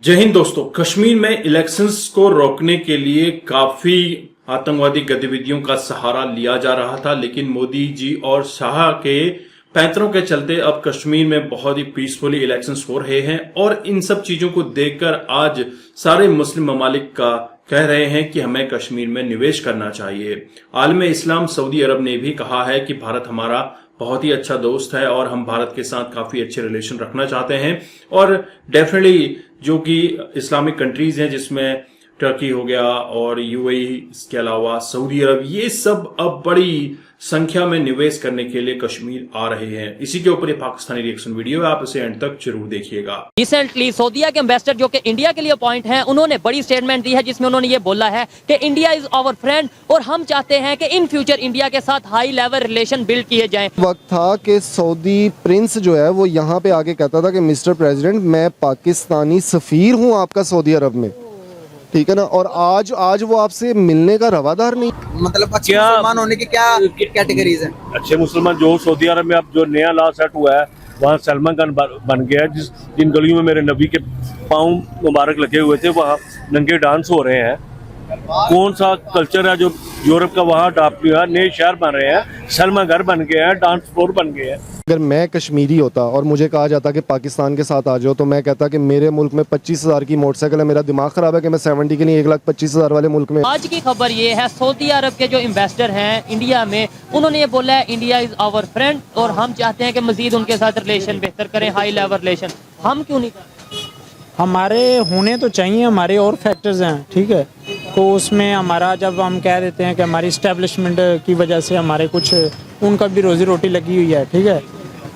जय हिंद दोस्तों। कश्मीर में इलेक्शंस को रोकने के लिए काफी आतंकवादी गतिविधियों का सहारा लिया जा रहा था, लेकिन मोदी जी और शाह के पैंतरों के चलते अब कश्मीर में बहुत ही पीसफुली इलेक्शंस हो रहे हैं। और इन सब चीजों को देखकर आज सारे मुस्लिम ममालिक का कह रहे हैं कि हमें कश्मीर में निवेश करना चाहिए। आलम इस्लाम सऊदी अरब ने भी कहा है कि भारत हमारा बहुत ही अच्छा दोस्त है और हम भारत के साथ काफी अच्छे रिलेशन रखना चाहते हैं। और डेफिनेटली जो कि इस्लामिक कंट्रीज हैं, जिसमें टर्की हो गया और यूएई, इसके अलावा सऊदी अरब, ये सब अब बड़ी संख्या में निवेश करने के लिए कश्मीर आ रहे हैं। इसी के ऊपर ये पाकिस्तानी रिएक्शन वीडियो है, आप इसे एंड तक जरूर देखिएगा। रिसेंटली सऊदीया के एम्बेसडर जो कि इंडिया के लिए अपॉइंट हैं, उन्होंने बड़ी स्टेटमेंट दी है जिसमें उन्होंने ये बोला है कि इंडिया इज आवर फ्रेंड और हम चाहते हैं कि इन फ्यूचर इंडिया के साथ हाई लेवल रिलेशन बिल्ड किए जाएं। वक्त था कि सऊदी प्रिंस जो है वो यहाँ पे आके कहता था कि मिस्टर प्रेसिडेंट, मैं पाकिस्तानी सफीर हूँ आपका सऊदी अरब में, ठीक है ना। और आज वो आपसे मिलने का रवादार नहीं। मतलब अच्छे मुसलमान होने की क्या कैटेगरीज हैं? अच्छे मुसलमान जो सऊदी अरब में अब जो नया लॉ सेट हुआ है, वहाँ सलमान खान बन गया है। जिन गलियों में मेरे नबी के पाँव मुबारक लगे हुए थे, वहाँ नंगे डांस हो रहे हैं। कौन सा कल्चर है जो यूरोप का वहाँ अडॉप्ट हुआ? नए शहर बन रहे हैं, सलमा घर बन गए हैं, डांस फ्लोर बन गए हैं। अगर मैं कश्मीरी होता और मुझे कहा जाता कि पाकिस्तान के साथ आ जाओ, तो मैं कहता कि मेरे मुल्क में 25,000 की मोटरसाइकिल है, मेरा दिमाग खराब है कि मैं 70 के लिए 1,25,000 वाले मुल्क में। आज की खबर ये है, सऊदी अरब के जो इन्वेस्टर हैं इंडिया में, उन्होंने ये बोला है इंडिया इज आवर फ्रेंड और हम चाहते हैं कि मजीद उनके साथ रिलेशन बेहतर करें, हाई लेवल रिलेशन। हम क्यों नहीं करें? हमारे होने तो चाहिए, हमारे और फैक्टर्स हैं, ठीक है। तो उसमें हमारा, जब हम कह देते हैं कि हमारी इस्टेब्लिशमेंट की वजह से हमारे कुछ उनका भी रोजी रोटी लगी हुई है, ठीक है,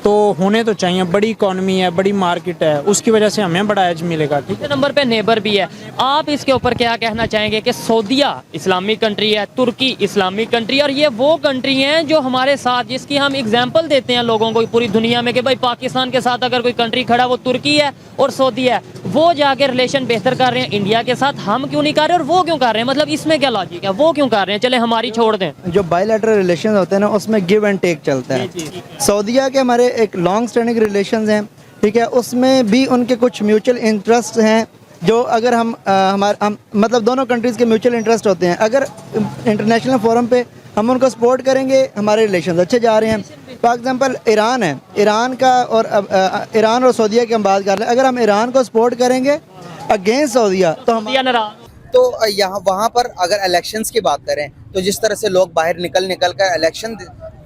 तो होने तो चाहिए। बड़ी इकॉनमी है, बड़ी मार्केट है, उसकी वजह से हमें बड़ा एज मिलेगा, ठीक है। नंबर पे नेबर भी है। आप इसके ऊपर क्या कहना चाहेंगे कि सऊदीया इस्लामिक कंट्री है, तुर्की इस्लामिक कंट्री, और ये वो कंट्री हैं जो हमारे साथ, जिसकी हम एग्जांपल देते हैं लोगों को पूरी दुनिया में कि भाई पाकिस्तान के साथ अगर कोई कंट्री खड़ा वो तुर्की है और सऊदी है। वो जाके रिलेशन बेहतर कर रहे हैं इंडिया के साथ, हम क्यों नहीं कर रहे और वो क्यों कर रहे हैं? मतलब इसमें क्या लॉजिक है? वो क्यों कर रहे हैं? चले हमारी छोड़ दें। जो बायलैटरल रिलेशन होते हैं ना, उसमें गिव एंड टेक चलता है। सऊदीया के हमारे एक लॉन्ग स्टैंडिंग रिलेशंस हैं, ठीक है। उसमें भी उनके कुछ म्यूचुअल इंटरेस्ट हैं, जो अगर हम मतलब दोनों कंट्रीज़ के म्यूचुअल इंटरेस्ट होते हैं। अगर इंटरनेशनल फोरम पे हम उनको सपोर्ट करेंगे, हमारे रिलेशंस अच्छे जा रहे हैं। फॉर एग्जांपल ईरान है, ईरान का और ईरान और सऊदीया की हम बात कर रहे हैं। अगर हम ईरान को सपोर्ट करेंगे अगेंस्ट सऊदीया, तो हम तो यहाँ वहाँ पर अगर इलेक्शंस की बात करें, तो जिस तरह से लोग बाहर निकल कर इलेक्शन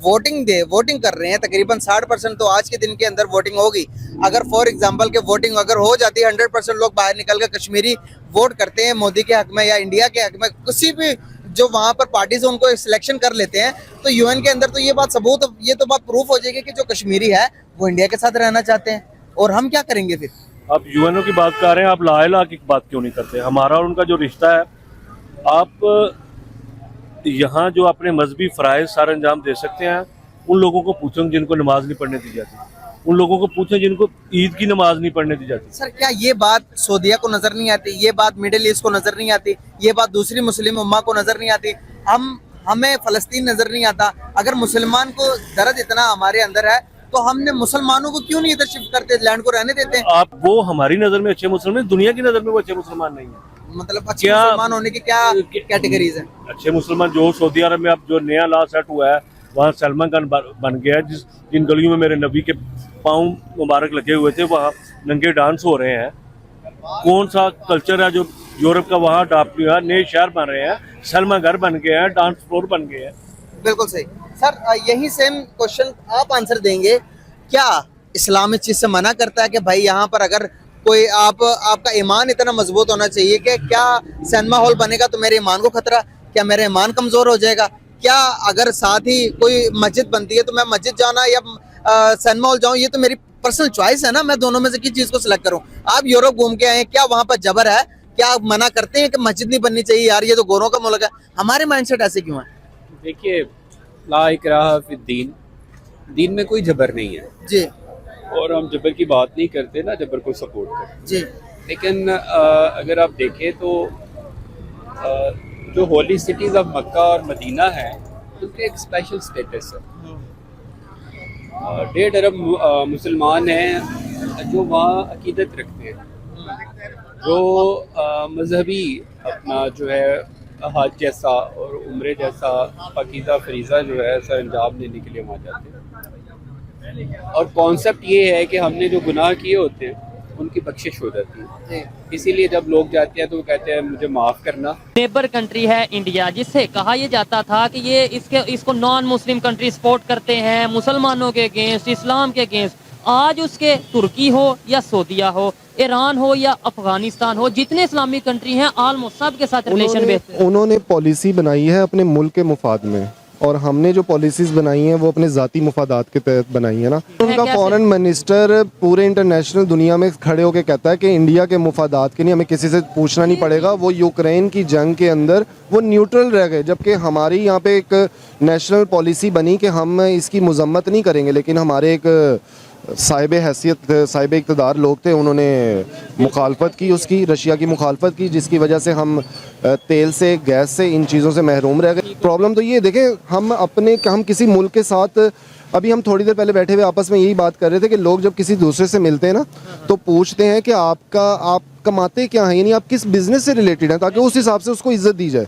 वोटिंग कर रहे हैं, तकरीबन 60% तो आज के दिन के अंदर वोटिंग होगी। अगर फॉर एग्जांपल के वोटिंग अगर हो जाती है, 100% लोग बाहर निकल कर कश्मीरी वोट करते हैं मोदी के हक में या इंडिया के हक में, किसी भी जो वहाँ पर पार्टीज उनको सिलेक्शन कर लेते हैं, तो यूएन के अंदर तो ये बात बात प्रूफ हो जाएगी कि जो कश्मीरी है वो इंडिया के साथ रहना चाहते हैं। और हम क्या करेंगे फिर? आप यूएनओ की बात कर रहे हैं, आप ला इलाहा की बात क्यों नहीं करते? हमारा और उनका जो रिश्ता है, आप यहाँ जो अपने मजहबी फ़राइज़ सारे अंजाम दे सकते हैं, उन लोगों को पूछें जिनको नमाज नहीं पढ़ने दी जाती, उन लोगों को पूछें जिनको ईद की नमाज नहीं पढ़ने दी जाती। सर, क्या ये बात सऊदीया को नजर नहीं आती? ये बात मिडिल ईस्ट को नजर नहीं आती? ये बात दूसरी मुस्लिम उम्मा को नजर नहीं आती? हमें फ़लस्तीन नजर नहीं आता? अगर मुसलमान को दर्द इतना हमारे अंदर है, तो हमने मुसलमानों को क्यों नहीं इधर शिफ्ट करते, लैंड को रहने देते हैं? आप वो हमारी नज़र में अच्छे मुसलमान, दुनिया की नज़र में वो अच्छे मुसलमान नहीं है। मतलब अच्छे मुसलमान होने की क्या कैटेगरीज हैं? अच्छे मुसलमान जो सऊदी अरब में अब जो नया लॉ सेट हुआ है, वहाँ सलमान खान बन गया है। जिन गलियों में मेरे नबी के पाँव मुबारक लगे हुए थे, वहाँ नंगे डांस हो रहे हैं। कौन सा कल्चर है जो यूरोप का वहाँ अडॉप्ट हुआ? नए शहर बन रहे हैं, सलमा घर बन गए हैं, डांस फ्लोर बन गए हैं। बिल्कुल सही। सर, यही सेम क्वेश्चन आप आंसर देंगे, क्या इस्लाम इस चीज़ से मना करता है कि भाई यहाँ पर अगर कोई आपका ईमान इतना मजबूत होना चाहिए कि क्या सिनेमा हॉल बनेगा तो मेरे ईमान को खतरा, क्या मेरा ईमान कमज़ोर हो जाएगा? क्या अगर साथ ही कोई मस्जिद बनती है तो मैं मस्जिद जाना या सिनेमा हॉल जाऊँ, ये तो मेरी पर्सनल चॉइस है ना, मैं दोनों में से किस चीज़ को सिलेक्ट करूँ? आप यूरोप घूम के आए, क्या वहाँ पर जबर है? क्या आप मना करते हैं कि मस्जिद नहीं बननी चाहिए? यार, ये तो गोरों का मुल्क है। हमारे माइंडसेट ऐसे क्यों है? देखिए, ला इकराह फिद्दीन, दीन में कोई जबर नहीं है जी, और हम जबर की बात नहीं करते ना, जबर को सपोर्ट करते जी। लेकिन अगर आप देखें तो जो होली सिटीज़ ऑफ मक्का और मदीना है, उनके एक स्पेशल स्टेटस है। 1.5 अरब मुसलमान हैं जो वहाँ अकीदत रखते हैं। जो मजहबी अपना जो है हज जैसा और उम्रे जैसा पकीज़ा फरीज़ा जो है सर अंजाम देने के लिए वहाँ जाते हैं। और कॉन्सेप्ट ये है कि हमने जो गुनाह किए होते हैं उनकी बख्शिश हो जाती है, इसीलिए जब लोग जाते हैं तो वो कहते हैं मुझे माफ़ करना। नेबर कंट्री है इंडिया, जिससे कहा यह जाता था कि ये इसको नॉन मुस्लिम कंट्री सपोर्ट करते हैं, मुसलमानों के अगेंस्ट, इस्लाम के अगेंस्ट। आज उसके तुर्की हो या सऊदीया हो, ईरान हो या अफगानिस्तान हो, जितने इस्लामिक कंट्री हैं ऑलमोस्ट सब के साथ रिलेशन बेहतर है। उन्होंने पॉलिसी बनाई है अपने मुल्क के मुफाद में, और हमने जो पॉलिसीज बनाई हैं वो अपने ज़ाती मुफादात के तहत बनाई है ना। उनका कैसे? फॉरेन मिनिस्टर पूरे इंटरनेशनल दुनिया में खड़े होकर कहता है कि इंडिया के मुफादात के लिए हमें किसी से पूछना नहीं पड़ेगा। वो यूक्रेन की जंग के अंदर वो न्यूट्रल रह गए, जबकि हमारी यहाँ पे एक नेशनल पॉलिसी बनी कि हम इसकी मजम्मत नहीं करेंगे, लेकिन हमारे एक साहिब हैसियत साहिब इक़्तिदार लोग थे, उन्होंने मुखालफत की, उसकी रशिया की मुखालफत की, जिसकी वजह से हम तेल से, गैस से, इन चीज़ों से महरूम रह गए। प्रॉब्लम तो ये देखें, हम किसी मुल्क के साथ, अभी हम थोड़ी देर पहले बैठे हुए आपस में यही बात कर रहे थे कि लोग जब किसी दूसरे से मिलते हैं ना तो पूछते हैं कि आप कमाते क्या हैं, यानी आप किस बिजनेस से रिलेटेड हैं, ताकि उस हिसाब से उसको इज्जत दी जाए।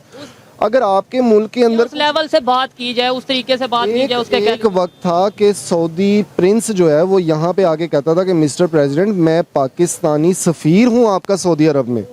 अगर आपके मुल्क के अंदर उस लेवल से बात की जाए, उस तरीके से बात की जाए, उसके एक वक्त था कि सऊदी प्रिंस जो है वो यहाँ पे आके कहता था कि मिस्टर प्रेसिडेंट मैं पाकिस्तानी सफ़ीर हूँ आपका सऊदी अरब में,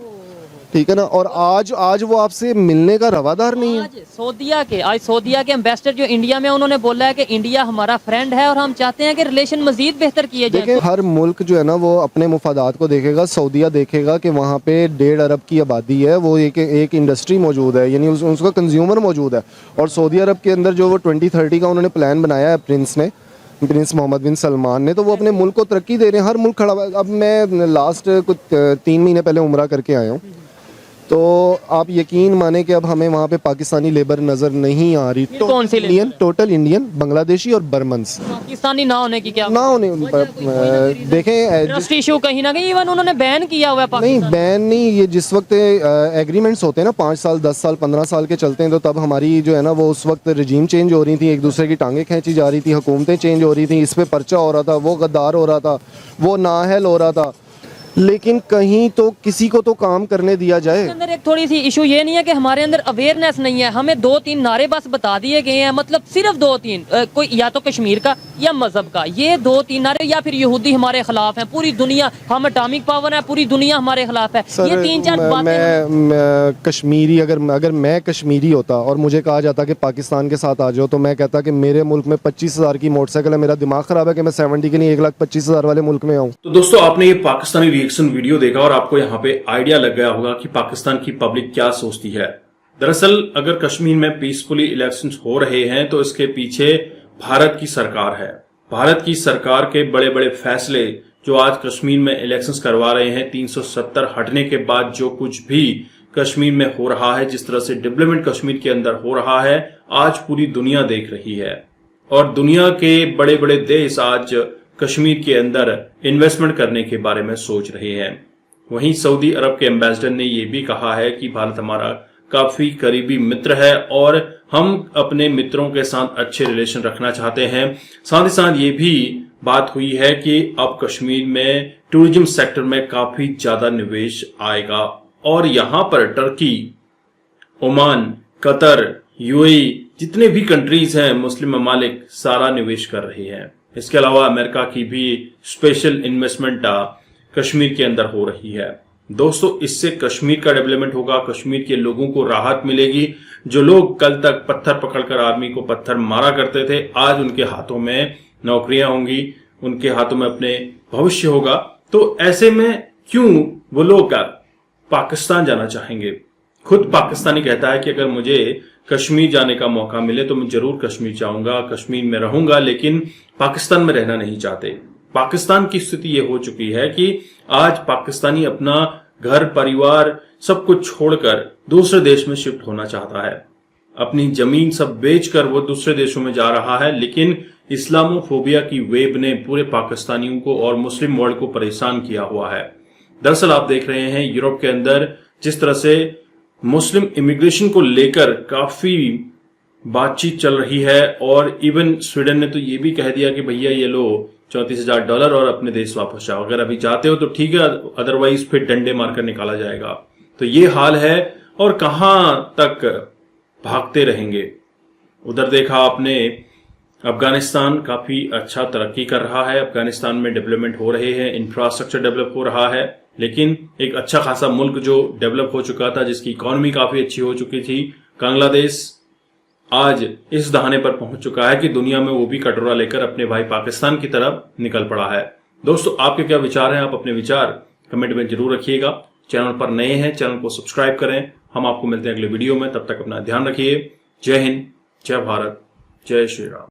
ठीक है ना। और आज वो आपसे मिलने का रवादार नहीं है। आज सऊदीया के एम्बेसडर जो इंडिया में, उन्होंने बोला है कि इंडिया हमारा फ्रेंड है और हम चाहते हैं कि रिलेशन मजीद बेहतर किए जाए। देखिए, हर मुल्क जो है ना वो अपने मुफादात को देखेगा। सऊदीया देखेगा कि वहाँ पे 1.5 अरब की आबादी है, वो एक इंडस्ट्री मौजूद है, यानी उसका कंज्यूमर मौजूद है। और सऊदी अरब के अंदर जो वो 2030 का उन्होंने प्लान बनाया है प्रिंस मोहम्मद बिन सलमान ने, तो वो अपने मुल्क को तरक्की दे रहे हैं। हर मुल्क खड़ा हुआ है। अब मैं लास्ट कुछ 3 महीने पहले उम्रा करके आया हूँ, तो आप यकीन माने कि अब हमें वहाँ पे पाकिस्तानी लेबर नज़र नहीं आ रही। कौन सी इंडियन, टोटल इंडियन, बांग्लादेशी और बर्मन्स। पाकिस्तानी ना होने की क्या ना होने, देखें ट्रस्ट इशू कहीं ना कहीं इवन उन्होंने बैन किया हुआ है। नहीं, बैन नहीं, ये जिस वक्त एग्रीमेंट्स होते हैं ना 5 साल, 10 साल, 15 साल के चलते हैं, तो तब हमारी जो है ना वो उस वक्त रजीम चेंज हो रही थी, एक दूसरे की टांगें खींची जा रही थी, हुकूमतें चेंज हो रही थी, इस पे पर्चा हो रहा था, वो गद्दार हो रहा था, वो नाअहल हो रहा था। लेकिन कहीं तो किसी को तो काम करने दिया जाए। अंदर एक थोड़ी सी इशू ये नहीं है कि हमारे अंदर अवेयरनेस नहीं है, हमें 2-3 नारे बस बता दिए गए हैं, मतलब सिर्फ 2-3, कोई या तो कश्मीर का या मजहब का, ये 2-3 नारे, या फिर यहूदी हमारे खिलाफ हैं, पूरी दुनिया, हम एटॉमिक पावर है, पूरी दुनिया हमारे खिलाफ है। ये 3-4 बातें। मैं कश्मीरी, अगर मैं कश्मीरी होता और मुझे कहा जाता कि पाकिस्तान के साथ आ जाओ, तो मैं कहता कि मेरे मुल्क में 25,000 की मोटरसाइकिल है, मेरा दिमाग खराब है कि मैं 70 के लिए 1,25,000 वाले मुल्क में आऊँ। तो दोस्तों, आपने ये पाकिस्तानी रिएक्शन वीडियो देखा और आपको यहाँ पे आइडिया लग गया होगा कि पाकिस्तान की पब्लिक क्या सोचती है। दरअसल अगर कश्मीर में पीसफुली इलेक्शंस हो रहे हैं तो इसके पीछे भारत की सरकार है। भारत की सरकार के बड़े बड़े फैसले जो आज कश्मीर में इलेक्शंस करवा रहे हैं, 370 हटने के बाद जो कुछ भी कश्मीर में हो रहा है, जिस तरह से डेवलपमेंट कश्मीर के अंदर हो रहा है, आज पूरी दुनिया देख रही है। और दुनिया के बड़े बड़े देश आज कश्मीर के अंदर इन्वेस्टमेंट करने के बारे में सोच रहे हैं। वहीं सऊदी अरब के एम्बेसडर ने यह भी कहा है कि भारत हमारा काफी करीबी मित्र है और हम अपने मित्रों के साथ अच्छे रिलेशन रखना चाहते हैं। साथ ही साथ ये भी बात हुई है कि अब कश्मीर में टूरिज्म सेक्टर में काफी ज्यादा निवेश आएगा और यहाँ पर टर्की, ओमान, कतर, यूएई, जितने भी कंट्रीज हैं मुस्लिम ममालिक, सारा निवेश कर रहे हैं। इसके अलावा अमेरिका की भी स्पेशल इन्वेस्टमेंट कश्मीर के अंदर हो रही है। दोस्तों, इससे कश्मीर का डेवलपमेंट होगा, कश्मीर के लोगों को राहत मिलेगी। जो लोग कल तक पत्थर पकड़कर आर्मी को पत्थर मारा करते थे, आज उनके हाथों में नौकरियां होंगी, उनके हाथों में अपने भविष्य होगा। तो ऐसे में क्यों वो लोग पाकिस्तान जाना चाहेंगे? खुद पाकिस्तानी कहता है कि अगर मुझे कश्मीर जाने का मौका मिले तो मैं जरूर कश्मीर जाऊंगा, कश्मीर में रहूंगा, लेकिन पाकिस्तान में रहना नहीं चाहते। पाकिस्तान की स्थिति ये हो चुकी है कि आज पाकिस्तानी अपना घर परिवार सब कुछ छोड़कर दूसरे देश में शिफ्ट होना चाहता है। अपनी जमीन सब बेचकर वो दूसरे देशों में जा रहा है, लेकिन इस्लामोफोबिया की वेव ने पूरे पाकिस्तानियों को और मुस्लिम वर्ल्ड को परेशान किया हुआ है। दरअसल आप देख रहे हैं यूरोप के अंदर जिस तरह से मुस्लिम इमिग्रेशन को लेकर काफी बातचीत चल रही है और इवन स्वीडन ने तो ये भी कह दिया कि भैया ये लो $34,000 और अपने देश वापस जाओ। अगर अभी जाते हो तो ठीक है, अदरवाइज फिर डंडे मारकर निकाला जाएगा। तो ये हाल है और कहां तक भागते रहेंगे। उधर देखा आपने अफगानिस्तान काफी अच्छा तरक्की कर रहा है, अफगानिस्तान में डेवलपमेंट हो रहे हैं, इंफ्रास्ट्रक्चर डेवलप हो रहा है, लेकिन एक अच्छा खासा मुल्क जो डेवलप हो चुका था, जिसकी इकोनॉमी काफी अच्छी हो चुकी थी, बांग्लादेश आज इस दहाने पर पहुंच चुका है कि दुनिया में वो भी कटोरा लेकर अपने भाई पाकिस्तान की तरफ निकल पड़ा है। दोस्तों, आपके क्या विचार हैं? आप अपने विचार कमेंट में जरूर रखिएगा। चैनल पर नए हैं, चैनल को सब्सक्राइब करें। हम आपको मिलते हैं अगले वीडियो में, तब तक अपना ध्यान रखिए। जय हिंद, जय भारत, जय श्री राम।